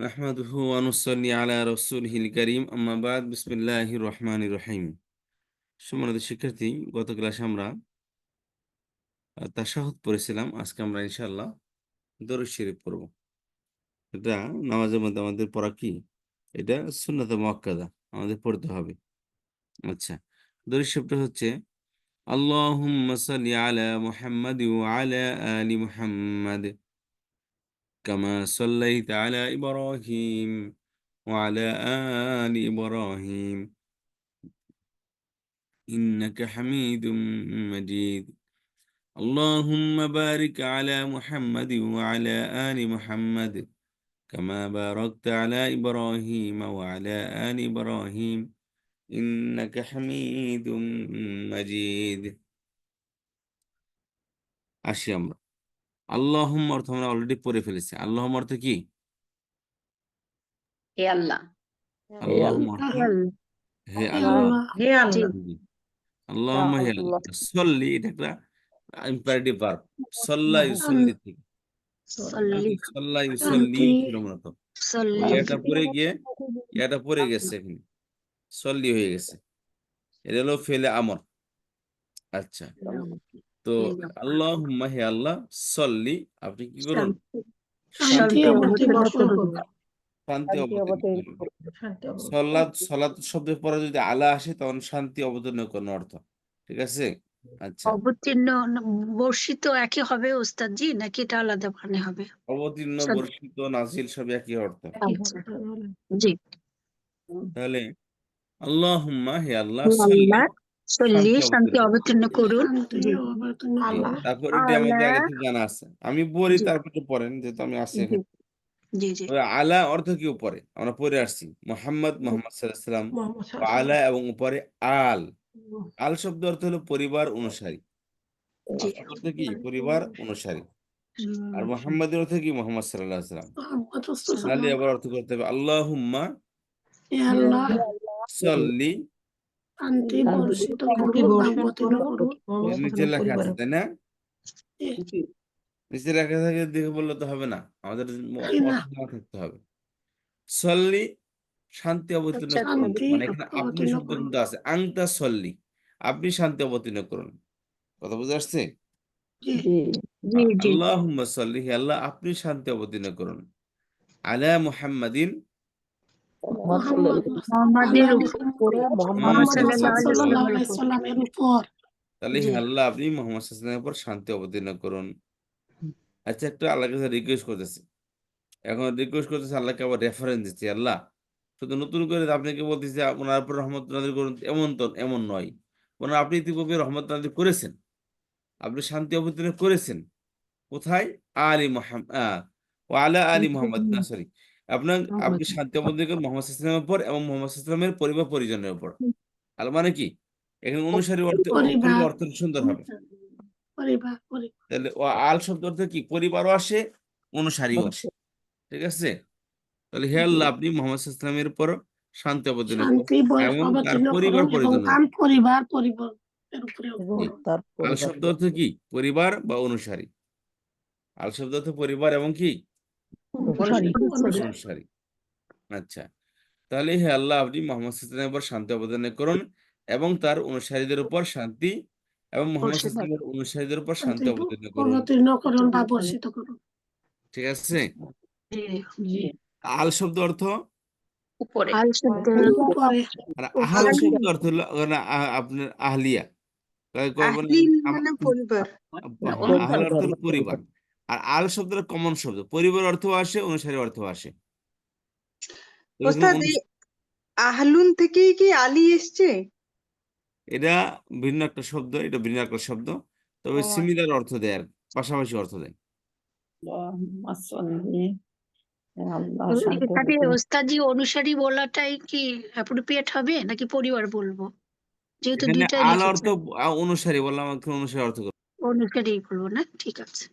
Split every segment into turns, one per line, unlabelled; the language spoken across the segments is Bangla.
নাহমাদুহু ওয়া নুসাল্লি আলা রাসূলিহিল কারীম আম্মা বাদ বিসমিল্লাহির রহমানির রহিম। সম্মানিত শিক্ষার্থী, গত ক্লাসে আমরা তাশাহুদ পড়েছিলাম। আজকে আমরা ইনশাআল্লাহ দরুদ শরীফ পড়ব। এটা নামাজের মধ্যে আমাদের পড়া কি? এটা সুন্নাতে মুআক্কাদা, আমাদের পড়তে হবে। আচ্ছা, দরুদ শরীফটা হচ্ছে আল্লাহুম্মা সাল্লি আলা মুহাম্মাদ ওয়া আলা আলি মুহাম্মাদ কামা সাল্লাইতা আলা ইব্রাহিম ওয়া আলা আলি ইব্রাহিম إنك حميد مجيد اللهم بارك على محمد وعلى آل محمد كما باركت على إبراهيم وعلى آل إبراهيم إنك حميد مجيد আসি আমরা আল্লাহুম্মা অর্থ আমরা অলরেডি পড়ে ফেলেছি। আল্লাহুম্মা অর্থ কি?
হে আল্লাহ।
আল্লাহুম্মা অর্থ হে
হে
আল্লাহ।
আল্লাহ। হে আল্লাহ।
জি। আল্লাহুম্মা হে আল্লাহ। সল্লি এটা একটা ইম্পারেটিভ ভার্ব। সাল্লা ইউসাল্লি থেকে
সল্লি
সাল্লা ইউসাল্লি ছিল মূলত। ওই
সল্লি
ইয়াটা পড়ে গিয়ে ইয়াটা পড়ে গেছে এখানে, সল্লি হয়ে গেছে। এটা হলো ফেলে আমর। আচ্ছা, তো আল্লাহুম্মা হে আল্লাহ সল্লি, আপনি কি করুন?
শান্তি
শান্তি
অবতীর্ণ করুন।
শান্তি অবতীর্ণ করুন। সলাত সলাত শব্দের পরে যদি আলা আসে তখন শান্তি অবতীর্ণ করুন অর্থ। ঠিক আছে? আচ্ছা,
অবতীর্ণ বর্ষিত একই হবে ওস্তাদজি, নাকি এটা আলাদা মানে হবে?
অবতীর্ণ, বর্ষিত, নাজিল সব একই অর্থ।
আচ্ছা, জি।
তাহলে আল্লাহুম্মা হে আল্লাহ
হে
সল্লি,
আল্লাহ সল্লি
শান্তি
শান্তি
অবতীর্ণ করুন।
অবতীর্ণ করুন। জি
আল্লাহ।
তারপর এটি আমাদের
আলা
আগে থেকে জানা আছে। আমি বলি
জি
তারপরে পড়েন, যেহেতু আমি আছি
জি
এখানে।
জি জি
তবে আলা অর্থ কি উপরে? আমরা পড়ে আসছি। মুহাম্মদ সাল্লাল্লাহু আলাইহি সাল্লাম
মুহাম্মদ
ওয়া
সাল্লাল্লাহু
আলা
আলাইহি
এবং উপরে আল।
ওয়াসাল্লাম।
আল শব্দ অর্থ হলো পরিবার অনুসারী।
জি
আল শব্দ অর্থ কি? পরিবার অনুসারী। আর মুহাম্মাদের অর্থ কি? মুহাম্মদ সাল্লাল্লাহু আলাইহি সাল্লাম।
মুহাম্মদ
তাহলে
রাসূলুল্লাহ।
আবার অর্থ করতে হবে আল্লাহুম্মা
হে আল্লাহ,
সাল্লি।
শান্তি বর্ষিত করুন বা অবতীর্ণ করুন।
এর নিচে লেখা আছে, তাই না?
জি।
নিচে লেখা থাকে দেখে বললে তো হবে না, আমাদের
না,
অর্থ জানা থাকতে হবে। সল্লি শান্তি অবতীর্ণ
আচ্ছা
করুন,
শান্তি
মানে এখানে আপনি
অবতীর্ণ
শব্দ
করুন।
কিন্তু আছে, আংতা সল্লি, আপনি শান্তি অবতীর্ণ করুন। কথা বুঝে আসছে?
জি।
জি জি
আল্লাহুম্মা সাল্লি, হে আল্লাহ আপনি শান্তি অবতীর্ণ করুন। আলা মুহাম্মাদিন,
মুহাম্মদ
মোহাম্মদের
আলা
উপরে
মা
মোহাম্মদ
সাল্লাল্লাহু
সাল্লাল্লাহু
আলাইহি
আলাইহি
সাল্লাম,
সাল্লাল্লাহু
সাল্লামের
আলাইহি
উপর।
সাল্লামের উপর।
তাহলে
জি
হে আল্লাহ আপনি মুহাম্মদ সাল্লাল্লাহু আলাইহি সাল্লামের উপর শান্তি অবতীর্ণ করুন। আচ্ছা, একটু আল্লাহর কাছে রিকোয়েস্ট করতেছি। এখন রিকোয়েস্ট করতেছে আল্লাহকে, আবার রেফারেন্স দিচ্ছি। আল্লাহ শুধু নতুন করে আপনাকে বলতেছি যে ওনার উপর রহমত নাযিল করুন, এমন তো এমন নয়। ওনার আপনি ইতিপূর্বে রহমত নাযিল করেছেন, আপনি শান্তি অবতীর্ণ করেছেন। কোথায়? আলী ও আলা আলী মোহাম্মদ, না সরি, আপনার আপনি শান্তি অবতীর্ণ করেন মোহাম্মদ সাল্লাল্লাহু আলাইহি ওয়াসাল্লামের উপর এবং মোহাম্মদ সাল্লাল্লাহু আলাইহি ওয়াসাল্লামের পরিবার পরিজনের উপর। আল মানে কি? এখানে অনুসারী অর্থ, পরিবার
পরিবার,
অর্থ সুন্দর হবে।
পরিবার, পরিবার।
তাহলে ও আল শব্দ অর্থ কি? পরিবারও আসে, অনুসারীও আসে। ঠিক আছে? তাহলে হে আল্লাহ আপনি মোহাম্মদ সাল্লাল্লাহু আলাইহি ওয়াসাল্লামের উপর শান্তি অবতীর্ণ করুন
শান্তি
এবং তার
অবতীর্ণ
পরিবার
করুন এবং
পরিজনের
তার
উপর।
পরিবার পরিবারের উপরে
জি।
করুন।
আল শব্দ অর্থ কি? পরিবার বা অনুসারী। আল শব্দ অর্থ পরিবার এবং কি?
অনুসারী।
অনুসারী। আচ্ছা, তাহলে হে আল্লাহ আপনি মোহাম্মদ সাল্লাল্লাহু আলাইহি ওয়াসাল্লামের উপর শান্তি অবতীর্ণ করুন এবং তার অনুসারীদের উপর শান্তি, এবং মোহাম্মদ সাল্লাল্লাহু আলাইহি ওয়াসাল্লামের অনুসারীদের উপর
শান্তি
শান্তি অবতীর্ণ করুন।
অবতীর্ণ করুন বা বর্ষিত করুন।
ঠিক আছে?
জি
জি।
আল শব্দ অর্থ,
উপরে।
আল শব্দের
উপরে।
আর আহাল
উপরে।
শব্দ অর্থ হলো আপনার আহলিয়া। মানে
আহলিন মানে পরিবার।
আহল অর্থ হলো পরিবার। আর আল শব্দটা কমন শব্দ, পরিবার অর্থ আসে, অনুসারী অর্থ আসে। এখানে
ওস্তাদ, এই আহলুন থেকেই কি আলী এসছে?
এটা ভিন্ন একটা শব্দ, এটা ভিন্ন একটা শব্দ, তবে সিমিলার অর্থ দেয়, আর পাশাপাশি অর্থ দেয়।
এখানে ওস্তাদজি অনুসারী বলাটাই কি অ্যাপ্রোপ্রিয়েট হবে, নাকি পরিবার বলবো? যেহেতু
এখানে
দুইটাই
আল অর্থ
লিখেছে।
অনুসারী বললাম, অনুসারী অর্থ করবো।
অনুসারী বলবো না, ঠিক আছে।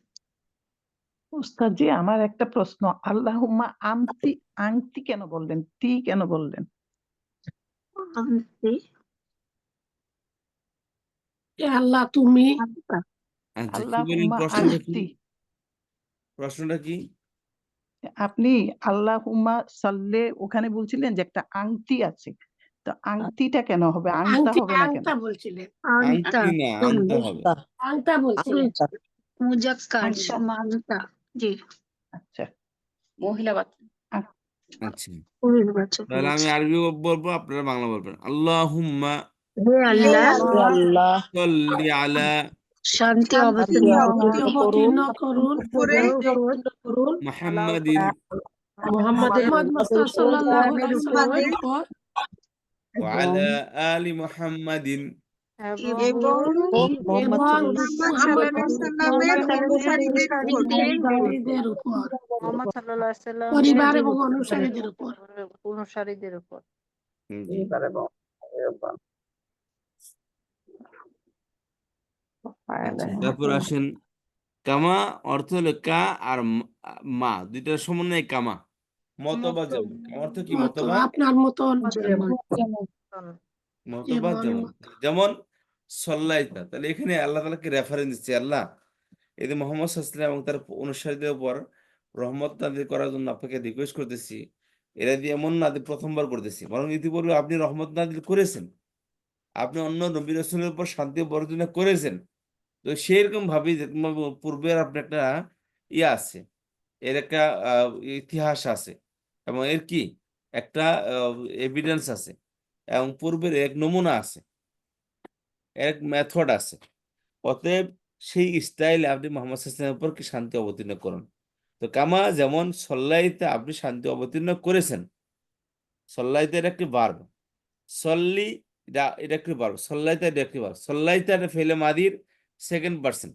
উস্তাদজি, আমার একটা প্রশ্ন, আল্লাহুম্মা আংতি আংতি কেন বললেন, তি কেন বললেন?
আন্তি
হে আল্লাহ তুমি।
আচ্ছা, কি বলেন?
আল্লাহুম্মা
প্রশ্নটা কি?
আংতি,
প্রশ্নটা কি?
আপনি আল্লাহুম্মা সাল্লে ওখানে বলছিলেন যে একটা আংটি আছে, তো আংটিটা কেন হবে, আংটা হবে না কেন?
আংটা বলছিলেন,
আংটা
আংটি না, আনতে হবে।
আংটা বলছিলেন।
মুজাক্কার
আংটা।
আংটা, জি
আচ্ছা,
মহিলা বাচ্চা।
আচ্ছা,
পুরুষবাচক
তাহলে আমি
বলছি।
আরবি বলবো, আপনারা বাংলা বলবেন। আল্লাহুম্মা
হে আল্লাহ,
আল্লাহ
সাল্লি আলা
শান্তি
শান্তি
অবতীর্ণ
অবতীর্ণ করুন
করে
করুন
মুহাম্মাদিন
মুহাম্মদ মুস্তাফা সাল্লাল্লাহু আলাইহি
মুহাম্মাদের
ওয়াসাল্লামের উপর
ওয়া আলা আলি মুহাম্মাদিন
এবং
এবং
মুহাম্মদ সাল্লাল্লাহু আলাইহি সাল্লামের অনুসারীদের উপর
অনুসারীদের উপর,
মোহাম্মদ সাল্লাল্লাহু আলাইহি সাল্লাম
পরিবার এবং অনুসারীদের উপর।
অনুসারীদের উপর।
জি। আচ্ছা, তারপর আসেন কামা অর্থ হলো কা আর মা, দুইটার সমন্বয় কামা। মতবা যেমন, কামা অর্থ কি? মতবা,
আপনার মতন
যেমন
মতবা যেমন। যেমন সল্লাইতা, তাহলে এখানে আল্লাহ তাআলাকে রেফারেন্স দিচ্ছে। আল্লাহ এই যে মুহাম্মদ সাল্লাল্লাহু আলাইহি ওয়াসাল্লাম এবং তার অনুসারীদের উপর রহমত নাযিল করার জন্য আপনাকে রিকোয়েস্ট করতেছি। এরা দিয়ে এমন নাযিল প্রথমবার করতেছি, বরং ইতিপূর্বে আপনি রহমত নাযিল করেছেন, আপনি অন্য নবী রাসূলের উপর শান্তি বর্জনা করেছেন। তো সেরকম ভাবে পূর্বের আপনার একটা ইয়ে আছে, এর একটা ইতিহাস আছে, এবং এর কি একটা এভিডেন্স আছে, এবং পূর্বের এক নমুনা আছে, এক মেথড আছে। অতএব সেই স্টাইলে আপনি মোহাম্মদ সাল্লাল্লাহু আলাইহি ওয়াসাল্লামের উপর কি শান্তি অবতীর্ণ করুন। তো কামা যেমন সল্লাইতে আপনি শান্তি অবতীর্ণ করেছেন, সল্লাইতে এটা একটি ভার্ব, সল্লি এটা একটি ভার্ব, সল্লাইতে এটা একটি ভার্ব। সল্লাইতে এটা ফেলে মাদির সেকেন্ড পার্সন,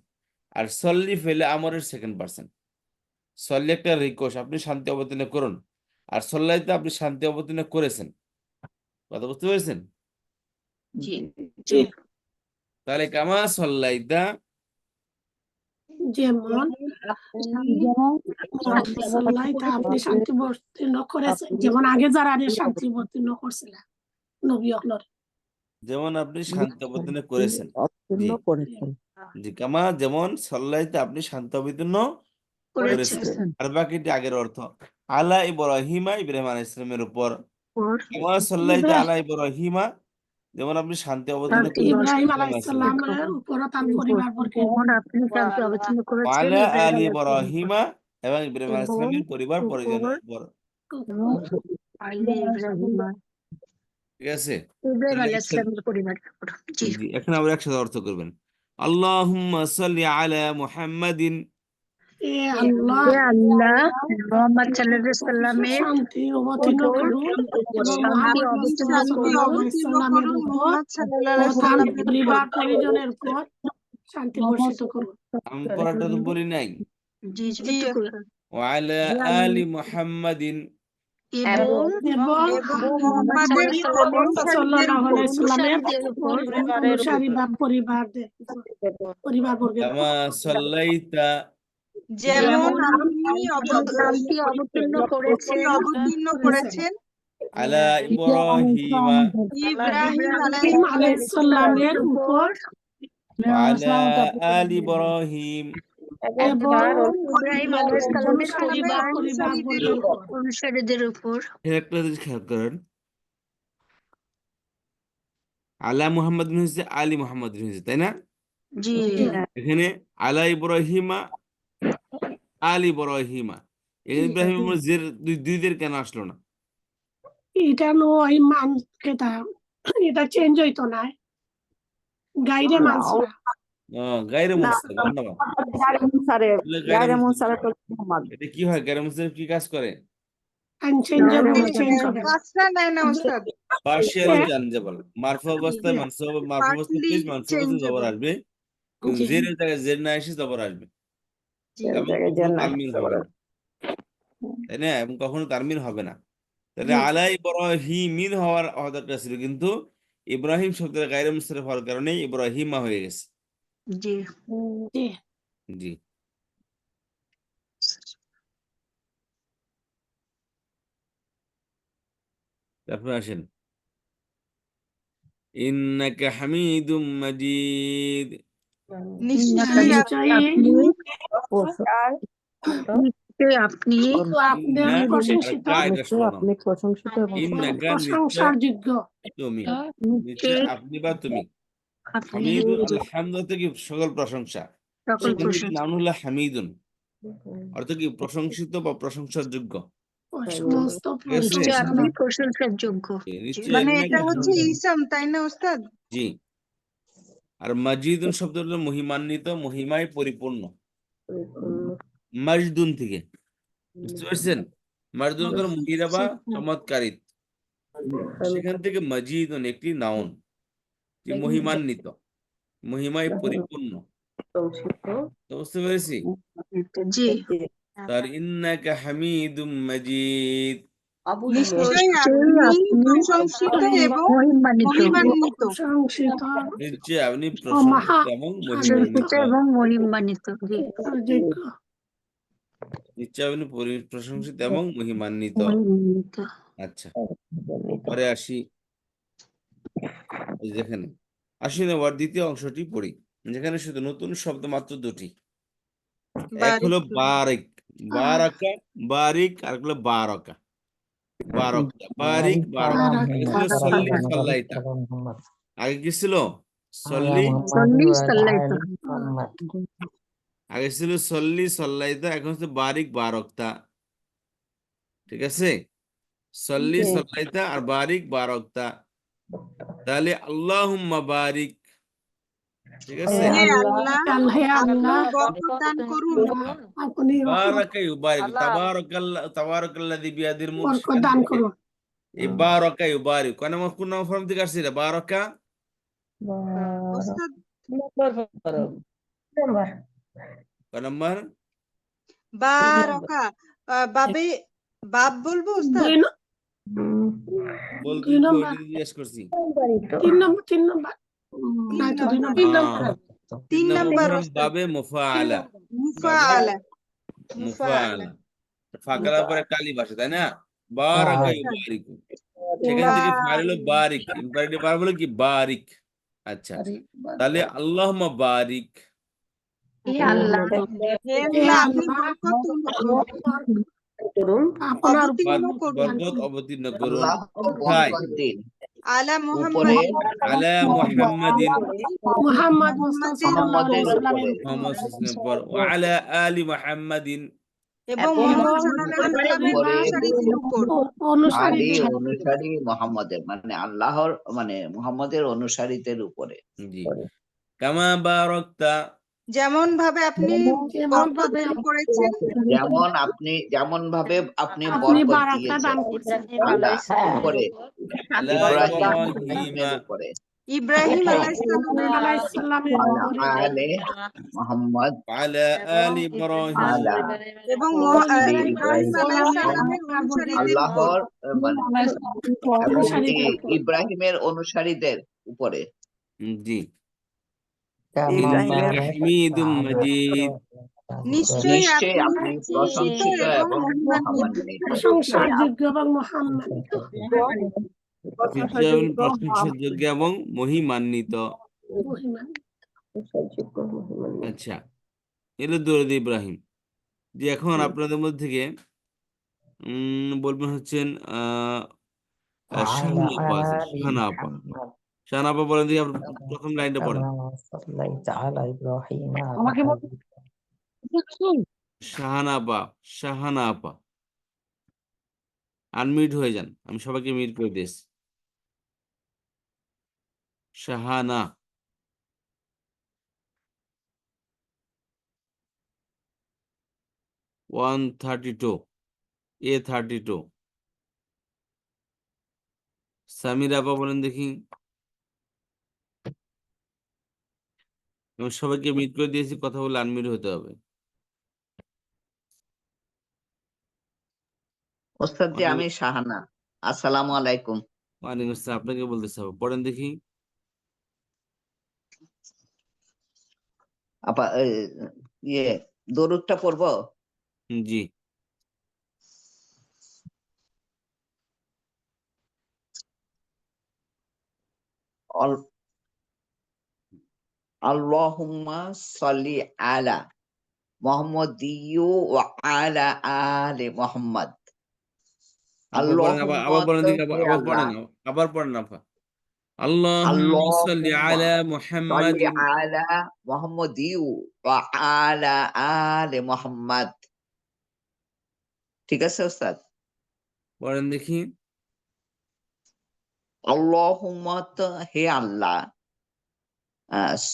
আর সল্লি ফেলে আমরের সেকেন্ড পার্সন। সল্লি একটা রিকোয়েস্ট, আপনি শান্তি অবতীর্ণ করুন, আর সল্লাইতে আপনি শান্তি অবতীর্ণ করেছেন। কথা বুঝতে পেরেছেন?
জি
জি,
তাহলে কামা সল্লাইতা,
যেমন সাল্লাল্লাহু আপনি শান্তি বর্তিন্ন করেছেন, যেমন আগে যারা শান্তি বর্তিন্ন করছিলেন নবী অকলর।
যেমন আপনি শান্তি অবতীর্ণ করেছেন। জি জি, কামা যেমন সল্লাইতে আপনি শান্তি অবতীর্ণ
করেছেন
করেছেন। আর বাকিটি আগের অর্থ। আলা ইব্রাহিমা, ইব্রাহিম আলাইহিস সালামের উপর। কামা সল্লাইতে আলা ইব্রাহিমা, যেমন আপনি শান্তি অবতীর্ণ করেছেন
ইব্রাহিম
ইব্রাহিম
আলাইহিস
আলাইহিস সালামের উপর।
সালামের উপর তার পরিবারবর্গের
যেমন আপনি শান্তি অবতীর্ণ করেছেন
আলা
ইব্রাহিম
আলি
আলাইহিস সালামের
ইব্রাহিমা, এবং ইব্রাহিম আলাইহিস
এবং
সালামের পরিবার পরিজনের
উপর
উপর।
আইলে ইব্রাহিম,
ঠিক আছে?
ইব্রাহিম
তাহলে
আলাইহিস সালামের পরিবারের উপর। জি
জি, এখন আবার একসাথে অর্থ করবেন। আল্লাহুম্মা সাল্লি আলা মুহাম্মাদিন,
এ আল্লাহ
হে আল্লাহ মুহাম্মদ সাল্লাল্লাহু আলাইহি সাল্লামের
শান্তি অবতীর্ণ
উপর
করুন এবং
শান্তি
মুহাম্মদ
অবতীর্ণ
মুস্তাফা
শান্তি
করুন
অবতীর্ণ
সাল্লামের
করুন
উপর
মুহাম্মদ সাল্লাল্লাহু
ও
আলাইহি
তার
সাল্লামের উপর।
পরিবার পরিজনের উপর শান্তি বর্ষিত করুন।
আমি পড়াটা তো বলি নাই।
জি
জি
একটু করে।
ওয়ালা আলি মুহাম্মাদিন,
এবং
এবং
মুহাম্মদ সাল্লাল্লাহু আলাইহি সাল্লামের
সাল্লামের
অনুসারীদের উপর
অনুসারী বা পরিবারদের পরিবারবর্গের উপর।
কামা সাল্লাইতা,
যেমন
যেমন
আপনি
শান্তি অবতীর্ণ করেছেন
অবতীর্ণ করেছেন
আলা ইব্রাহিমা,
ইব্রাহিম
ইব্রাহিম আলাইহিস সালামের উপর
ওয়ালা আলি ইব্রাহিম,
এবং
ইব্রাহিম আলাইহিস সালামের
পরিবারবর্গের উপর।
অনুসারীদের উপর।
এর একটা জিনিস খেয়াল করেন, আলা মুহাম্মাদিন হয়েছে আলী মুহাম্মাদিন হয়েছে, তাই না?
জি
এখানে আলা ইব্রাহিমা, আলী ইব্রাহিমা, এখানে ইব্রাহিম দুইদের কেন আসলো না?
এটা নয় মান এটা এটা চেঞ্জ হইতো না, গাইডে মানসরা
গায়রে মুনসারিফ, ধন্যবাদ। গায়রে মুনসারিফ, এটা কি হয়? গায়রে মুনসারিফ কি কাজ করে?
আনচেঞ্জেবল চেঞ্জ হবে না।
কাজটা নেয় না ওস্তাদ,
পার্শিয়ালি চেঞ্জেবল, মারফু অবস্থায় মারফু অবস্থায়
Partly
প্লিজ মানসুব অবস্থায় জবর
changeable।
আসবে,
জি।
জেরের জায়গায় জের না এসে জবর আসবে,
জি
এবং কখনো তানমিন হবে না, তাই না? এবং কখনো তানমিন হবে না। তাহলে আলা ইব্রাহিমিন হওয়ার দরকার ছিল, কিন্তু ইব্রাহিম শব্দের গায়রে মুনসারিফ হওয়ার কারণে ইব্রাহিমা হয়ে গেছে।
জি
জি
জি, তারপর আসেন ইন্নাকা হামিদুম মাজিদ,
নিশ্চয়ই
আপনি নিশ্চয়ই আপনি
তো আপনি
ইন্না আর
প্রশংসিত
কা এটা শোনো না।
প্রশংসিত এবং
ইন্নাকা
প্রশংসার
নিশ্চয়
যোগ্য।
তুমি, নিশ্চয়
নিশ্চয়ই
আপনি বা তুমি।
আপনি
হামিদুন আলহামদ অর্থ কি সকল প্রশংসা।
সকল
সেখান থেকে
প্রশংসা
নাম হলো হামিদুন অর্থ কি প্রশংসিত বা প্রশংসার যোগ্য।
সমস্ত
ঠিক আছে?
নিশ্চয়ই আপনি
প্রশংসা
প্রশংসার যোগ্য। জি।
নিশ্চয়
মানে
ইন্নাকা
এটা হচ্ছে
হামিদুন।
ইসম, তাই না ওস্তাদ?
জি। আর মাজিদুন শব্দ হলো মহিমান্বিত, মহিমায় পরিপূর্ণ। মাজদুন থেকে, বুঝতে পারছেন? মাজদুন হলো মহিরা বা চমৎকারিত। সেখান থেকে মাজিদুন একটি নাউন, যে মহিমান্বিত, মহিমায় পরিপূর্ণ। তো বুঝতে পেরেছি?
জি,
তার ইন্নাকা হামিদুম মাজিদ।
নিশ্চয়ই
নিশ্চয়ই
আপনি
আপনি
প্রশংসিত এবং
মহিমান্বিত,
মহিমান্বিত।
প্রশংসিত
নিশ্চয় আপনি
ও
প্রশংসিত এবং
প্রশংসিত
মহিমান্বিত।
এবং মহিমান্বিত। জি,
যোগ্য।
নিশ্চয় আপনি প্রশংসিত এবং মহিমান্বিত।
মহিমান্বিত।
আচ্ছা, পরে আসি। এই যেখানে আসি না, ওর দ্বিতীয় অংশটি পড়ি, যেখানে শুধু নতুন শব্দ মাত্র দুটি। এক হলো বারিক, বারাকা, বারিক, আর হলো বারাকা, বারাকতা, বারিক, বারাকা। আগে ছিল সল্লি সাল্লাইতা, আগে কি ছিল? সল্লি,
সল্লি সাল্লাইতা।
আগে ছিল সল্লি সাল্লাইতা, এখন হচ্ছে বারিক বারাকতা। ঠিক আছে? সল্লি সাল্লাইতা আর বারিক বারাকতা। তাহলে আল্লাহুম্মা বারিক, ঠিক আছে?
হে আল্লাহ,
আল্লাহ
আপনি
আল্লাহ
বরকত দান করুন।
আপনি
বারাকা ইউবারিক, তাবারাকাল্লাযী বিয়াদিল মুলক।
বরকত
সেখান
দান
থেকে
করুন।
এই বারাকা ইউবারিক কোন নাম, কোন নাম ফর্ম থেকে আসছে এটা? বারাকা
ওস্তাদ
কোন নাম্বার?
বারাকা, বাবে, বাব বলবো ওস্তাদ?
দুই ন-
বলতে
দুই
তো
নম্বর,
ওইটা জিজ্ঞেস করছি।
3 নম্বর
তিন
নাই তো 2
নম্বর,
নম্বর।
তিন
তিন
নম্বর
নম্বর
ফর্ম
ওস্তাদ।
বাবে মুফাআলা,
মুফাআলা, মুফাআলা।
মুফাআলা ফাকালার পরে কালি ভাষা, তাই না? বারাকা ইউবারিক, সেখান থেকে ফাইল হলো বারিক, ইম্পারেটিভ ভার্ব হলো কি? বারিক। আচ্ছা, তাহলে আল্লাহুম্মা বারিক,
হে আল্লাহ,
হে
হে
আল্লাহ, আপনি
আল্লাহ
বরকত
আপনার
অবতীর্ণ করুন
বরকত অবতীর্ণ করুন।
আল্লাহ
কোথায়?
বরকত দিন
আলা
উপরে,
মুহাম্মাদ,
আলা মুহাম্মাদিন,
মুহাম্মদ মুস্তাফা সাল্লাল্লাহু আলাইহি
মুহাম্মাদের
সাল্লামের
উপরে,
মুহাম্মদ সাল্লাল্লাহু আলাইহি ওয়াসাল্লাম পর, ওয়া আলা আলি মুহাম্মাদিন,
এবং
এবং
মুহাম্মদ সাল্লাল্লাহু আলাইহি সাল্লামের
উপরে
অনুসারীদের উপর।
আলী
অনুসারীদের
অনুসারী মুহাম্মাদের, মানে আল্লাহর, মানে মুহাম্মাদের অনুসারীদের উপরে।
জি। কামা বারাকতা,
যেমন ভাবে আপনি
যেমন
বরকত
ভাবে
দান করেছেন,
যেমন ভাবে আপনি
আপনি
বরকত
বারাকা
দিয়েছেন
দান করছেন
আল্লাহ উপরে,
আলা
ইব্রাহিমের
ইব্রাহিমা,
উপরে,
ইব্রাহিম আলাইহিস সালামের উপর,
আলাইহিস সালামের
আলা
উপরে
আলে মুহাম্মদ,
আলা আলি ইব্রাহিম,
আলা
এবং
আলি
ইব্রাহিম
ইব্রাহিম,
আলাইহিস
এবং
সালামের অনুসারীদের উপর।
আল্লাহর এবং কি
অনুসারীদের উপর।
ইব্রাহিমের অনুসারীদের উপরে।
জি। ইন্নাকা হামিদুম মাজিদ,
নিশ্চয়ই
নিশ্চয়ই
আপনি
আপনি
প্রশংসিত
প্রশংসিত
এবং
এবং
মহিমান্বিত।
মহামান্বিত।
প্রশংসার যোগ্য এবং মহান্বিত।
নিশ্চয় আপনি প্রশংসার যোগ্য এবং মহিমান্বিত।
মহিমান্বিত।
আচ্ছা, এলো দরুদ ইব্রাহিম। যে এখন আপনাদের মধ্যে থেকে বলবেন হচ্ছেন শাহানা আপা আছেন, শাহানা আপা। শাহানা আপা বলেন দেখি, আপনার প্রথম লাইনটা পড়েন। শাহানা আপা, শাহানা আপা, আনমিউট হয়ে যান, আমি সবাইকে মিউট করে দিয়েছি। শাহানা, A32, সামির আপা বলেন দেখি। আমি সবাইকে মিউট করে দিয়েছি, কথা বলে আনমিউট হতে হবে।
ওস্তাদ জি, আমি শাহানা। আসসালামু আলাইকুম।
ওয়ালাইকুম আসসালাম, আপনাকে বলতেছে হবে, পড়েন দেখি।
আপা ইয়ে দরুদটা পড়বো।
জি।
আল্লাহুম্মা সাল্লি আলা মুহাম্মাদিয়্যু ওয়া আলা আলি মুহাম্মাদ।
আবার পড়েন, আবার
আল্লাহুম্মা
আবার পড়েন
তো
দেখি,
হে
আবার
আল্লাহ,
পড়েন, আবার পড়েন আপা। আল্লাহুম্মা সাল্লি
আল্লাহুম্মা
আলা
সাল্লি
মুহাম্মাদিন।
আলা মুহাম্মাদিয়্যু ওয়া আলা আলি মুহাম্মাদ। ঠিক আছে ওস্তাদ?
পড়েন দেখি।
আল্লাহুম্মা তো হে আল্লাহ,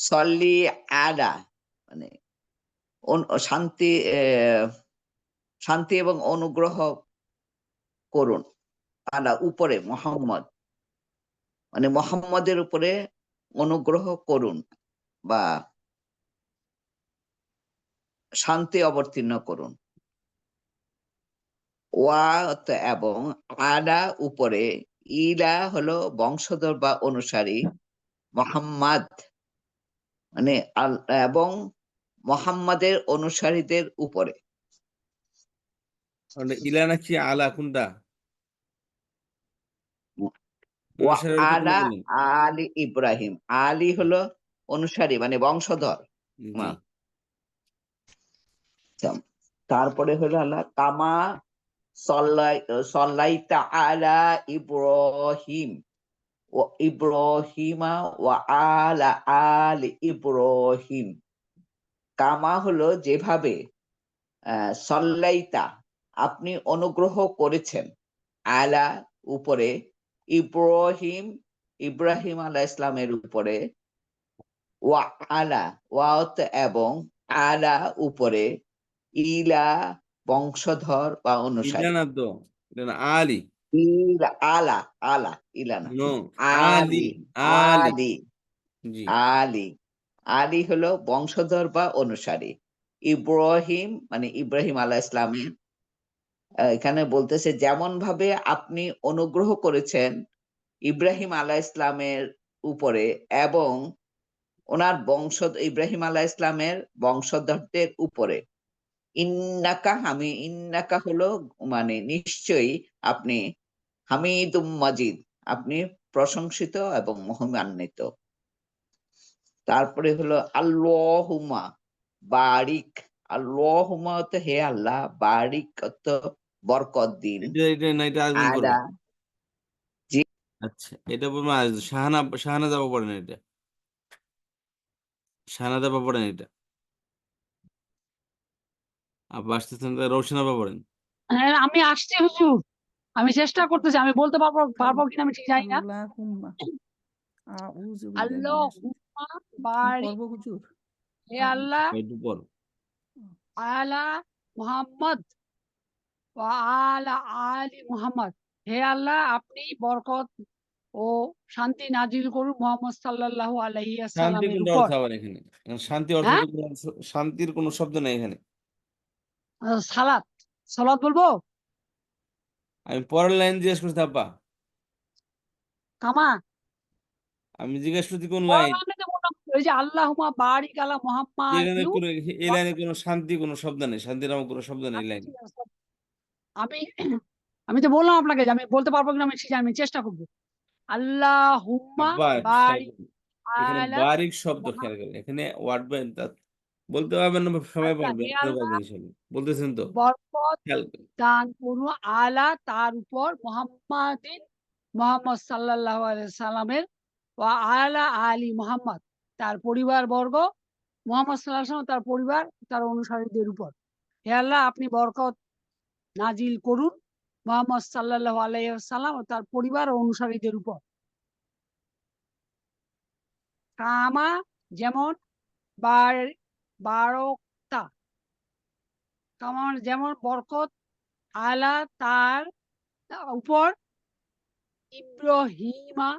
সল্লি আলা মানে শান্তি শান্তি এবং অনুগ্রহ করুন আলা উপরে মুহাম্মদ, মানে মুহাম্মদের উপরে অনুগ্রহ করুন বা শান্তি অবতীর্ণ করুন। ওয়া এবং আলা উপরে, ইলা হলো বংশধর বা অনুসারী, মুহাম্মাদ মানে এবং মুহাম্মাদের অনুসারীদের উপরে।
তাহলে ইলা নাকি আলা কোনটা?
ওয়া
অনুসারী বলতে কোনটা
আলা
বললেন?
আলি ইব্রাহিম, আলী হলো অনুসারী মানে বংশধর।
জি।
তারপরে হলো আল্লাহ কামা সল্লাইতা আলা ইব্রাহিম ও ইব্রাহিমা ওয়া আলা আলি ইব্রাহিম। কামা হলো যেভাবে, সল্লাইতা আপনি অনুগ্রহ করেছেন, আলা উপরে, ইব্রাহিম ইব্রাহিম আলাইহিস সালামের উপরে, ওয়া আলা ওয়াত এবং আলা উপরে, ইলা বংশধর বা
ইলা
অনুসারী।
না তো, এটা না আলি।
ইলা আলা আলা ইলা না,
নো, আলি,
আলি
আলি।
আলি
জি।
আলি আলি হলো বংশধর বা অনুসারী। ইব্রাহিম মানে ইব্রাহিম আলাইহিস সালামের, এখানে বলতেছে যেমন ভাবে আপনি অনুগ্রহ করেছেন ইব্রাহিম আলাইহিস সালামের উপরে এবং ওনার ইব্রাহিম আলাইহিস সালামের বংশধরদের উপরে। ইন্নাকা হলো মানে নিশ্চয়ই আপনি, হামিদুম মাজিদ আপনি প্রশংসিত এবং মহিমান্বিত। তারপরে হলো আল্লাহুম্মা বারিক, আল্লাহুম্মা তো হে আল্লাহ, বারিক তো বরকত দিন,
এটা না, এটা আরেকজন
আলা
পড়বে। আচ্ছা, এটা বলবো আরেকজন। শাহানা যাবো পড়েন এটা। শাহানা যাবো পড়েন এটা। আপা আসতেছেন, রওশন আপা পড়েন।
হ্যাঁ আমি আসছি হুজুর, আমি চেষ্টা করতেছি, আমি বলতে পারবো কিনা আমি ঠিক জানি না।
আল্লাহুম্মা আউযু বিল্লাহি
আল্লাহুম্মা বারিক,
পড়ব হুজুর?
হে আল্লাহ,
একটু পর।
আলা মুহাম্মদ ওয়া আলা আলি মুহাম্মদ, হে আল্লাহ আপনি বরকত ও শান্তি নাজিল করুন মুহাম্মদ সাল্লাল্লাহু আলাইহি
শান্তি
ওয়াসাল্লামের
কোনটা
উপর।
অর্থ আবার এখানে? কারণ শান্তি অর্থ
হ্যাঁ
তো শান্তির কোনো শব্দ নেই এখানে।
সালাত, সালাত বলবো?
আমি পরের লাইন জিজ্ঞেস করছি আব্বা।
কামা
আমি জিজ্ঞেস করছি কোন লাইন?
কোরআনে তো বললাম, এই যে আল্লাহুম্মা বারিক আলা মুহাম্মাদ
এখানে কোনো, এই লাইনে কোনো শান্তি কোনো শব্দ নেই, শান্তি নামক কোনো শব্দ নেই এই লাইনে।
আমি আমি তো বললাম আপনাকে যে আমি বলতে পারবো কিনা আমি ঠিক জানি না, আমি চেষ্টা করবো। আল্লাহুম্মা
আব্বা খেয়াল
বারিক
করুন। এখানে
আলা
বারিক শব্দ খেয়াল
মুহাম্মাদ,
করেন, এখানে ওয়ার্ড বাই বলতে পারবেন না, সবাই
আচ্ছা
পারবেন,
হে
আপনিও
আল্লাহ
পারবেন ইনশাল্লাহ। বলতেছেন তো,
বরকত
খেয়াল করেন।
দান করুন আলা তার উপর মুহাম্মাদিন মুহাম্মদ সাল্লাল্লাহু আলাইহি সাল্লামের, ওয়া আলা আলি মুহাম্মদ তার পরিবার বর্গ, মুহাম্মদ সাল্লাল্লাহু আলাইহি সাল্লাম তার পরিবার তার অনুসারীদের উপর। হে আল্লাহ আপনি বরকত নাজিল করুন মুহাম্মদ সাল্লাল্লাহু আলাইহি সাল্লাম ও তার পরিবার ও অনুসারীদের উপর। কামা যেমন, বারকতা কামা যেমন বরকত, আলা তার উপর, ইব্রাহিমা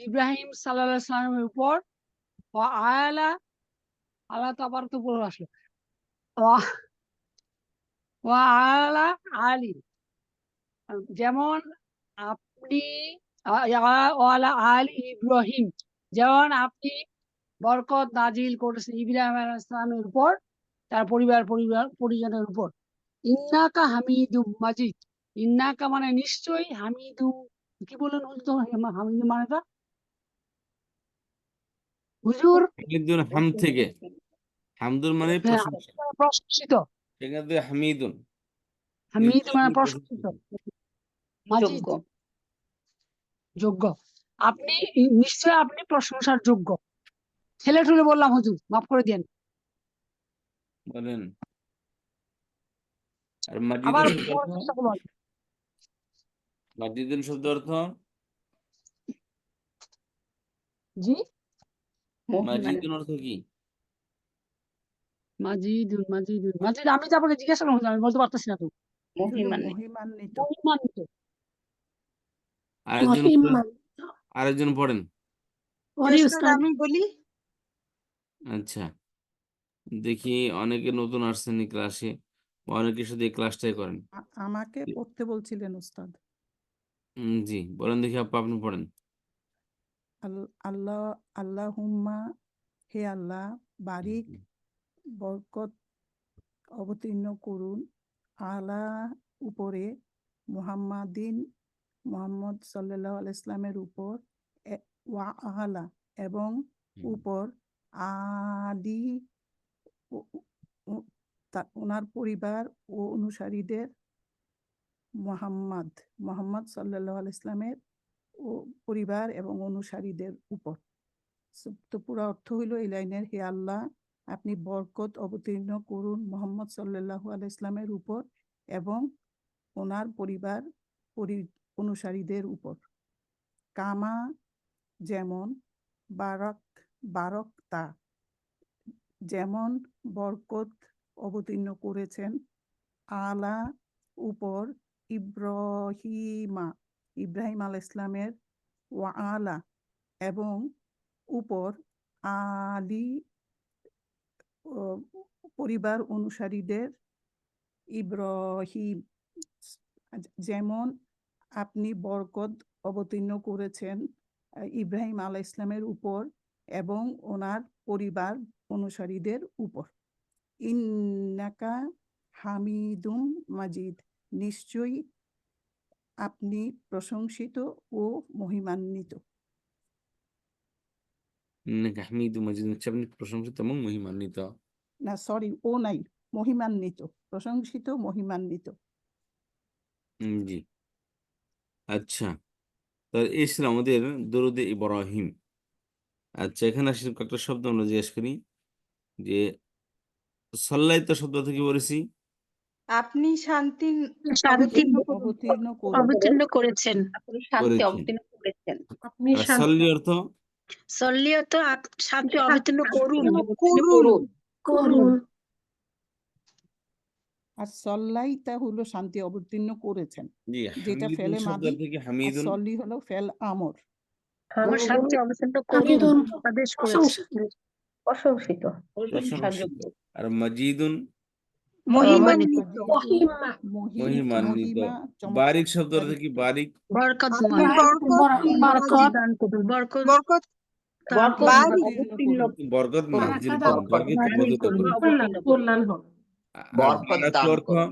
ইব্রাহিম সাল্লাল্লাহু আলাইহি সাল্লামের উপর, ওয়া আলা আলা তো আবার তো উপর আসলো, ওয়া ওয়া আলা আলী যেমন আপনি ওয়া আলা আলী ইব্রাহিম যেমন আপনি বরকত নাজিল করেছেন ইব্রাহিম আলাইহিস সালামের উপর তার পরিজনের উপর। ইন্নাকা হামিদুম মাজিদ, ইন্নাকা মানে নিশ্চয়ই, হামিদুম কি বললেন হুজুর? হামিদুম মানেটা হুজুর?
হামিদুন হাম থেকে, হামদুন মানে
হ্যাঁ
প্রশংসা,
প্রশংসিত,
সেখান থেকে হামিদুন,
হামিদ
নিশ্চয়ই
মানে
আপনি
প্রশংসিত, মাজিদ
যোগ্য।
যোগ্য। আপনি নিশ্চয় আপনি প্রশংসার যোগ্য। ছেলে ঠুলে বললাম হুজুর, মাফ করে দিয়েন।
বলেন। আর
আবার
মাজিদুন শব্দ
বলার
অর্থ,
চেষ্টা করবো।
মাজিদুন শব্দ অর্থ,
জি,
মহিমান্বিত।
মাজিদুন অর্থ কি?
মাজিদুন মাজিদুন মাজিদ, আমি তো আপনাকে জিজ্ঞাসা করলাম, আমি বলতে পারতেছি না তো।
মহিমান্বিত।
মহিমান্বিত।
মহিমান্বিত।
আরেকজন পড়েন,
মহিমান
আরেকজন পড়েন।
পরে
ওস্তাদ
উস্তাদ
আমি বলি,
আচ্ছা, দেখি অনেকে নতুন আসছেন এই ক্লাসে, অনেকে শুধু এই ক্লাসটাই করেন।
আমাকে পড়তে বলছিলেন উস্তাদ।
জি বলেন দেখি আপা, আপনি পড়েন।
আল্লাহ আল্লাহুম্মা, হে আল্লাহ, বারিক, বরকত অবতীর্ণ করুন আলা উপরে, মুহাম্মাদিন, মুহাম্মদ সাল্লাল্লাহু আলাইহি ইসলামের উপর, ওয়া আলা এবং উপর, আদি ওনার পরিবার ও অনুসারীদের, মুহাম্মদ সাল্লাল্লাহু আলাইহি ইসলামের ও পরিবার এবং অনুসারীদের উপর। তো পুরো অর্থ হইল এই লাইনের, হে আল্লাহ, আপনি বরকত অবতীর্ণ করুন মুহাম্মদ সাল্লাল্লাহু আলাইহি ইসলামের উপর এবং ওনার পরিবার অনুসারীদের উপর। কামা যেমন, বারক তা যেমন বরকত অবতীর্ণ করেছেন, আলা উপর, ইব্রাহিম আলাইহিস সালামের, ওয়া আলা এবং উপর, আলী পরিবার অনুসারীদের, ইব্রাহিম যেমন আপনি বরকত অবতীর্ণ করেছেন ইব্রাহিম আলাইহিস সালামের উপর এবং ওনার পরিবার অনুসারীদের উপর। ইন্নাকা হামিদুম মাজিদ, নিশ্চয়ই আপনি প্রশংসিত ও মহিমান্বিত।
হামিদু মাজিদ হচ্ছে আপনি প্রশংসিত এবং মহিমান্বিত।
না সরি, ও নাই, মহিমান্বিত, প্রশংসিত মহিমান্বিত।
জি আচ্ছা, তাহলে এই ছিল আমাদের দরুদে ইব্রাহিম। আচ্ছা, এখানে আসলে কয়েকটা শব্দ আমরা জিজ্ঞেস করি যে সাল্লাইতা শব্দ থেকে বলেছি
আপনি শান্তি
শান্তি
অবতীর্ণ করুন।
অবতীর্ণ করেছেন।
আপনি শান্তি
করেছেন।
অবতীর্ণ করেছেন।
আপনি
আর
শান্তি
সাল্লি অর্থ,
সল্লিয়ত শান্তি অবতীর্ণ করুন।
করুন।
করুন।
আর সল্লাইতা হলো শান্তি অবতীর্ণ করেছেন,
জি
যেটা
হামিদুন
ফেলে
শব্দ
মাদি,
থেকে
আর
হামিদুন,
সল্লি হলো ফেল আমর।
আমার শান্তি অবতীর্ণ করুন
হামিদুন
আদেশ করেছেন।
প্রশংসিত।
প্রশংসিত।
প্রশংসিত। আর মাজিদুন
মহিমান্বিত।
মহিমা
মহিমান্বিত।
মহিমা, চমৎকার।
বারিক শব্দ থেকে বারিক,
বরকতময়।
বরকত
মাজিদ দান করুন। বরকত
বরকত
দান
বরকত
করুন।
বারিক
অবতীর্ণ
বরকত নাজিল
বারাকাত
করুন, বরকত
নাজিল
বর্ধিত
করুন,
করুন।
কল্যাণ হোক।
আর
বরকত
বারাক
দান
অর্থ,
করুন।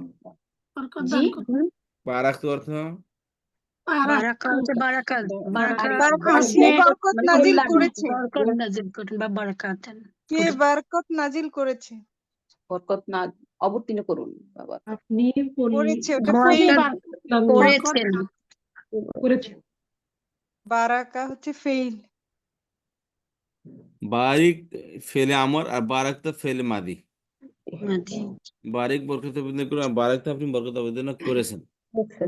বরকত
জি,
দান করুন।
বারাক অর্থ
বারাকা হচ্ছে বারাকাত। বারাকা
বারকত,
আপনি
কে বরকত
মানে
নাজিল
কল্যাণ।
করেছে?
বরকত নাজিল করুন বা বারাকাত।
কে বরকত নাজিল করেছে?
বরকত না অবতীর্ণ করুন বাবা।
আপনি
করেছে, ওটা
বরকত
ফেইল।
করেছেন।
করেছেন।
বারাকা হচ্ছে ফেইল।
বারিক ফেলে আমর, আর বারাক তো ফেলে মাদি।
জি
বারিক বরকত অবতীর্ণ করুন, আর বারাক তো আপনি বরকত অবতীর্ণ করেছেন।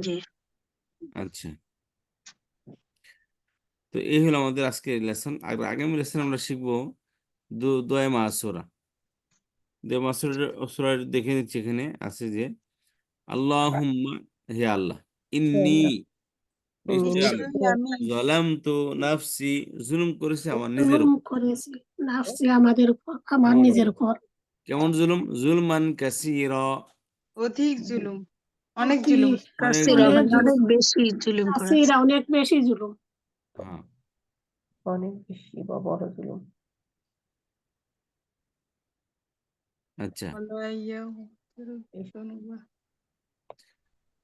জি।
আচ্ছা, তো এই হলো আমাদের আজকের লেসন। আর আগামী লেসন আমরা শিখবো দোয়া মাসুরা। দোয়া মাসুরা দেখে নিচ্ছি, এখানে আছে যে আল্লাহুম্মা, হে আল্লাহ, ইন্নি, নিশ্চয় আমি,
নিশ্চয়ই আমি
যালামতু নাফসি, জুলুম করেছি আমার নিজের
জুলুম
উপর।
করেছি নাফসি, আমাদের উপর, আমার
আমার
নিজের
উপর।
উপর।
কেমন জুলুম? জুলমান কাসীরা,
অধিক জুলুম, অনেক
অতি
জুলুম।
অনেক
কাসিরা
অনেক
মানে
জুলুম।
অনেক বেশি জুলুম করেছে।
কাসীরা, অনেক বেশি জুলুম।
হ্যাঁ,
অনেক বেশি বা বড় জুলুম।
আচ্ছা,
আল্লাহু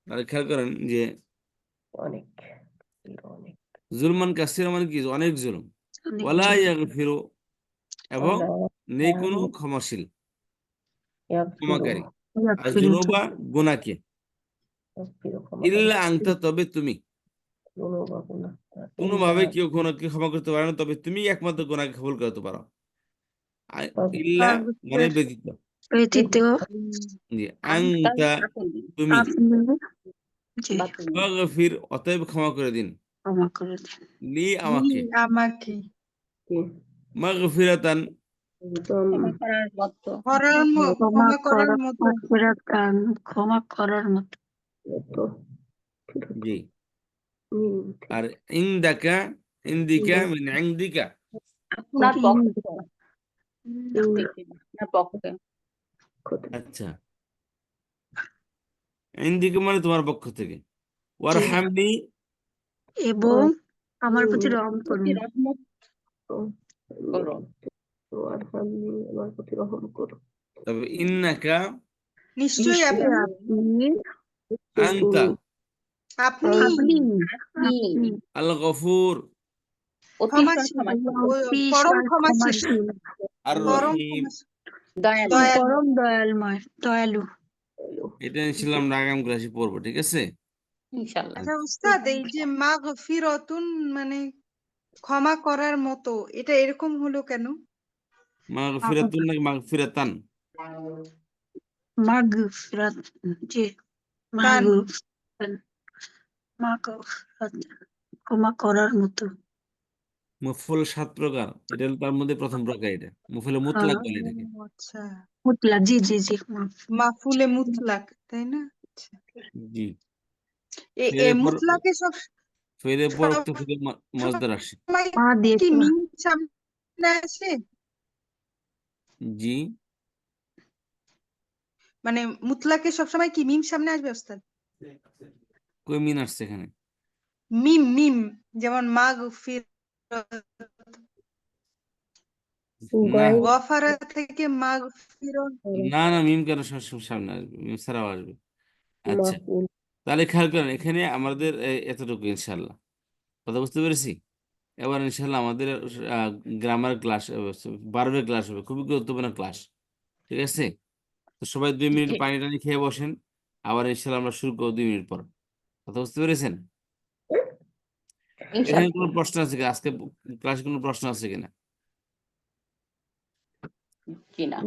তাহলে খেয়াল করেন যে
অনেক অনেক
জুলমান কাসীরা মানে কি? অনেক জুলুম।
অনেক
ওয়ালা
জুলুম।
ইয়াগফিরু, এবং নেই কোনো ক্ষমাশীল। ক্ষমাকারী। আর
ইয়াগফিরু
জুনুবা গুনাহকে।
ক্ষমা
ইল্লা আনতা তবে তুমি।
জুনুবা গুনাহ।
কোনোভাবে কেউ গুনাহকে ক্ষমা করতে পারে না, তবে তুমি একমাত্র গুনাহকে কবুল করতে পারো। ইল্লা মানে ব্যতীত।
ব্যতীত
জি
আনতা
আনতা
আপনি
তুমি।
আপনি জি
বা তুমি
ফাগফির অতএব ক্ষমা করে দিন।
ক্ষমা করে দিন।
লি আমাকে।
আমাকে
কি
মাগফিরাতান
ক্ষমা করার মতো
ক্ষমা
ক্ষমা করার
করার
মতো
মাগফিরাতান, ক্ষমা করার মতো।
মতো
জি।
হুম,
আর ইনদাকা ইন্দিকা মিন ইনদিকা।
আপনার পক্ষে
হুম,
আপনার পক্ষে
আচ্ছা, ইনদিকা মানে তোমার পক্ষ থেকে। ওয়ারহামনি
এবং আমার প্রতি রহম করুন।
রহমত করুন আমার প্রতি রহম করুন।
তবে ইন্নাকা
নিশ্চয়ই
নিশ্চয়ই
আপনি
আপনি
আনতা
আপনি
আপনি
আপনি
আল গফুর
অতিশয়
ক্ষমাশীল
ক্ষমাশীল,
পরম
অতিশয়
ক্ষমাশীল
ক্ষমাশীল,
আর
পরম
রহিম।
ক্ষমাশীল
দয়ালু।
দয়ালু
পরম দয়ালময়, দয়ালু।
এটা ইনশাল্লাহ আমরা আগামী ক্লাসে পড়বো, ঠিক আছে?
ইনশাআল্লাহ।
আচ্ছা উস্তাদ, এই যে মাগফিরাতুন মানে ক্ষমা করার মতো, এটা এরকম হলো কেন?
মাগফিরাতুন নাকি মাগফিরাতান?
মাগফিরাত, জি
তান
মাগফিরাত, মাগফিরাত, ক্ষমা করার মতো।
মফুল 7 প্রকার, এটা হলো তার মধ্যে প্রথম প্রকার। এটা মফুলে মুতলাক বলে এটাকে।
আচ্ছা,
মুতলাক, জি জি জি মাফ।
মাফুলে মুতলাক, তাই না? আচ্ছা।
জি।
এ মুতলাকে সব
ফের এরপর উক্ত ফের মজদার আসে।
সময়
মা দিয়ে
কি মিম সামনে আসে?
জি।
মানে মুতলাকে সবসময় কি মিম সামনে আসবে ওস্তাদ?
কই মিন আসছে এখানে?
মিম মিম, যেমন মাগফির
না
গফারা থেকে মাগফিরন।
না না, মিম কেন সামনে আসবে? মিম ছাড়াও আসবে। আচ্ছা, তাহলে খেয়াল করেন এখানে আমাদের এতটুকু ইনশাল্লাহ কথা বুঝতে পেরেছি। এবার ইনশাল্লাহ আমাদের গ্রামার ক্লাস, বারবের ক্লাস হবে, খুবই গুরুত্বপূর্ণ ক্লাস, ঠিক আছে? তো সবাই 2 মিনিট পানি টানি খেয়ে বসেন, আবার ইনশাল্লাহ আমরা শুরু করবো 2 মিনিট পর। কথা বুঝতে পেরেছেন? এখানে
ইনশাআল্লাহ।
কোনো প্রশ্ন আছে কি? আজকে ক্লাসে কোনো প্রশ্ন আছে কিনা?
জি না।